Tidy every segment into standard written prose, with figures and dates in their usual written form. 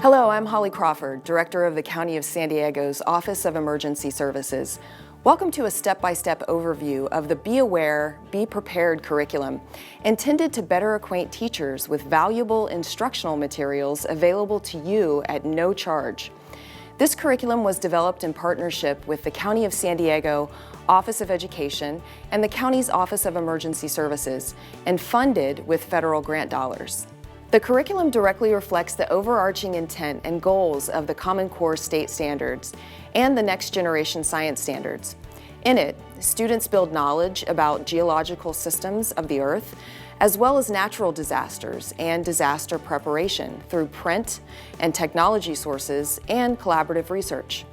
Hello, I'm Holly Crawford, Director of the County of San Diego's Office of Emergency Services. Welcome to a step-by-step overview of the Be Aware, Be Prepared curriculum, intended to better acquaint teachers with valuable instructional materials available to you at no charge. This curriculum was developed in partnership with the County of San Diego Office of Education and the county's Office of Emergency Services, and funded with federal grant dollars. The curriculum directly reflects the overarching intent and goals of the Common Core state standards and the Next Generation Science standards. In it, students build knowledge about geological systems of the Earth, as well as natural disasters and disaster preparation through print and technology sources and collaborative research.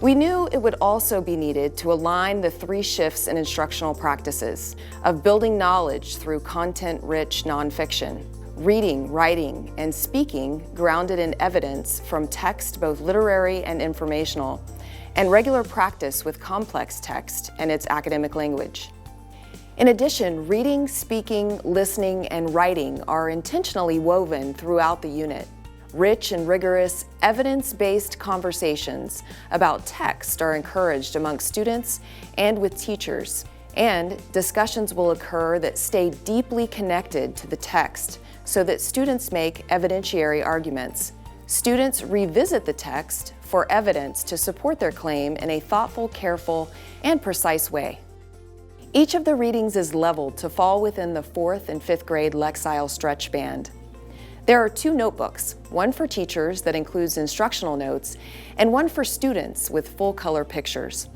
We knew it would also be needed to align the three shifts in instructional practices of building knowledge through content-rich nonfiction, reading, writing, and speaking grounded in evidence from text, both literary and informational, and regular practice with complex text and its academic language. In addition, reading, speaking, listening, and writing are intentionally woven throughout the unit. Rich and rigorous, evidence-based conversations about text are encouraged among students and with teachers, and discussions will occur that stay deeply connected to the text so that students make evidentiary arguments. Students revisit the text for evidence to support their claim in a thoughtful, careful, and precise way. Each of the readings is leveled to fall within the 4th and 5th grade Lexile stretch band. There are 2 notebooks, one for teachers that includes instructional notes, and one for students with full-color pictures.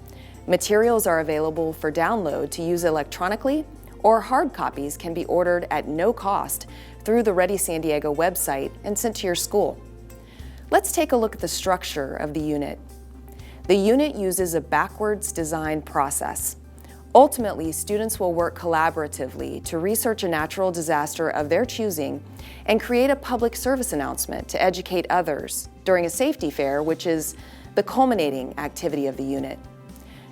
Materials are available for download to use electronically, or hard copies can be ordered at no cost through the Ready San Diego website and sent to your school. Let's take a look at the structure of the unit. The unit uses a backwards design process. Ultimately, students will work collaboratively to research a natural disaster of their choosing and create a public service announcement to educate others during a safety fair, which is the culminating activity of the unit.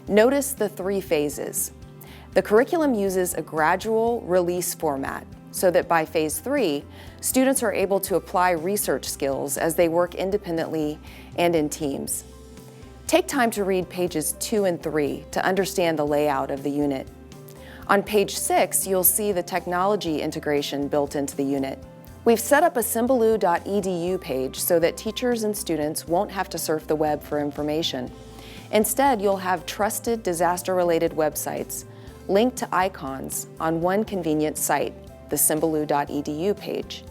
Notice the 3 phases. The curriculum uses a gradual release format so that by phase 3, students are able to apply research skills as they work independently and in teams. Take time to read pages 2 and 3 to understand the layout of the unit. On page 6, you'll see the technology integration built into the unit. We've set up a symbaloo.edu page so that teachers and students won't have to surf the web for information. Instead, you'll have trusted disaster-related websites linked to icons on one convenient site, the symbaloo.edu page.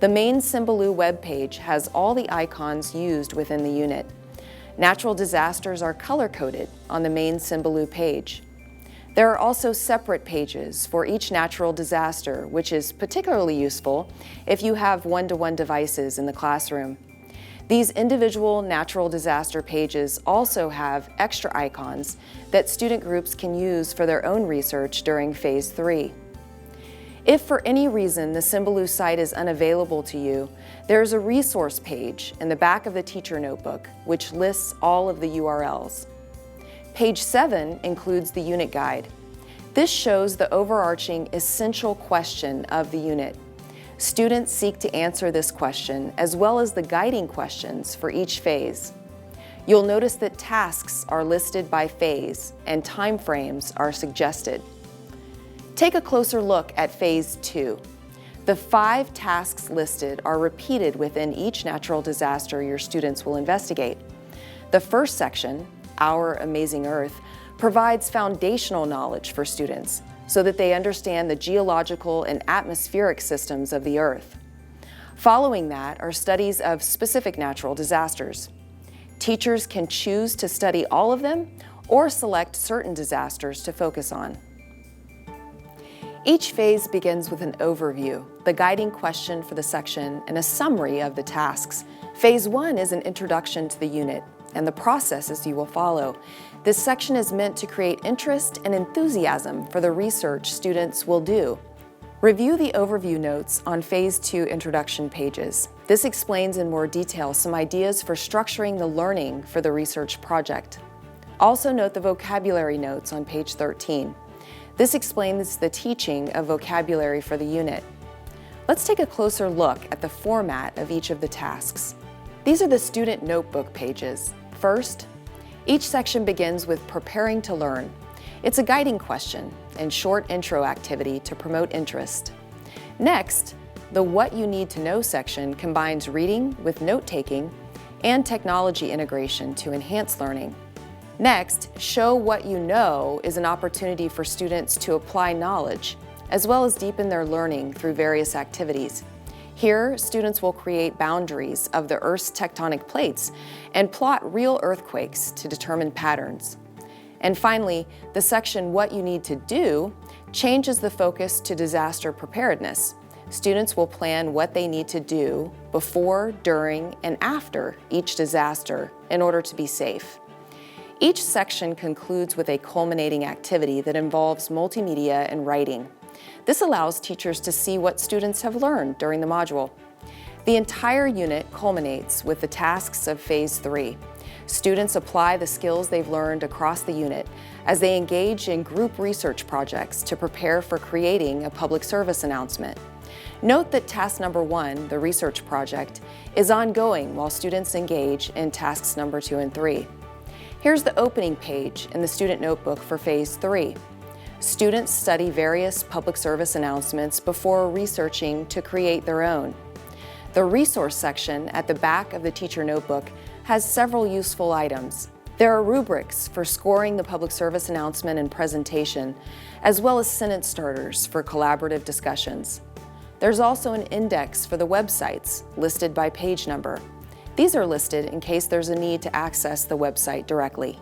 The main Symbaloo web page has all the icons used within the unit. Natural disasters are color-coded on the main Symbaloo page. There are also separate pages for each natural disaster, which is particularly useful if you have one-to-one devices in the classroom. These individual natural disaster pages also have extra icons that student groups can use for their own research during phase 3. If for any reason the Symbaloo site is unavailable to you, there's a resource page in the back of the teacher notebook which lists all of the URLs. Page 7 includes the unit guide. This shows the overarching essential question of the unit. Students seek to answer this question as well as the guiding questions for each phase. You'll notice that tasks are listed by phase and time frames are suggested. Take a closer look at phase 2. The 5 tasks listed are repeated within each natural disaster your students will investigate. The first section, Our Amazing Earth, provides foundational knowledge for students so that they understand the geological and atmospheric systems of the Earth. Following that are studies of specific natural disasters. Teachers can choose to study all of them or select certain disasters to focus on. Each phase begins with an overview, the guiding question for the section, and a summary of the tasks. Phase 1 is an introduction to the unit and the processes you will follow. This section is meant to create interest and enthusiasm for the research students will do. Review the overview notes on Phase 2 introduction pages. This explains in more detail some ideas for structuring the learning for the research project. Also note the vocabulary notes on page 13. This explains the teaching of vocabulary for the unit. Let's take a closer look at the format of each of the tasks. These are the student notebook pages. First, each section begins with Preparing to Learn. It's a guiding question and short intro activity to promote interest. Next, the What You Need to Know section combines reading with note-taking and technology integration to enhance learning. Next, Show What You Know is an opportunity for students to apply knowledge, as well as deepen their learning through various activities. Here, students will create boundaries of the Earth's tectonic plates and plot real earthquakes to determine patterns. And finally, the section What You Need to Do changes the focus to disaster preparedness. Students will plan what they need to do before, during, and after each disaster in order to be safe. Each section concludes with a culminating activity that involves multimedia and writing. This allows teachers to see what students have learned during the module. The entire unit culminates with the tasks of Phase 3. Students apply the skills they've learned across the unit as they engage in group research projects to prepare for creating a public service announcement. Note that task number 1, the research project, is ongoing while students engage in tasks number 2 and 3. Here's the opening page in the student notebook for Phase 3. Students study various public service announcements before researching to create their own. The resource section at the back of the teacher notebook has several useful items. There are rubrics for scoring the public service announcement and presentation, as well as sentence starters for collaborative discussions. There's also an index for the websites, listed by page number. These are listed in case there's a need to access the website directly.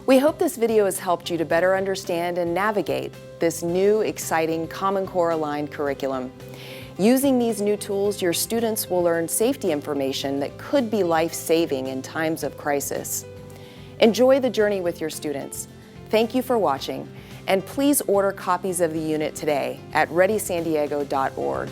We hope this video has helped you to better understand and navigate this new, exciting Common Core aligned curriculum. Using these new tools, your students will learn safety information that could be life-saving in times of crisis. Enjoy the journey with your students. Thank you for watching, and please order copies of the unit today at readysandiego.org.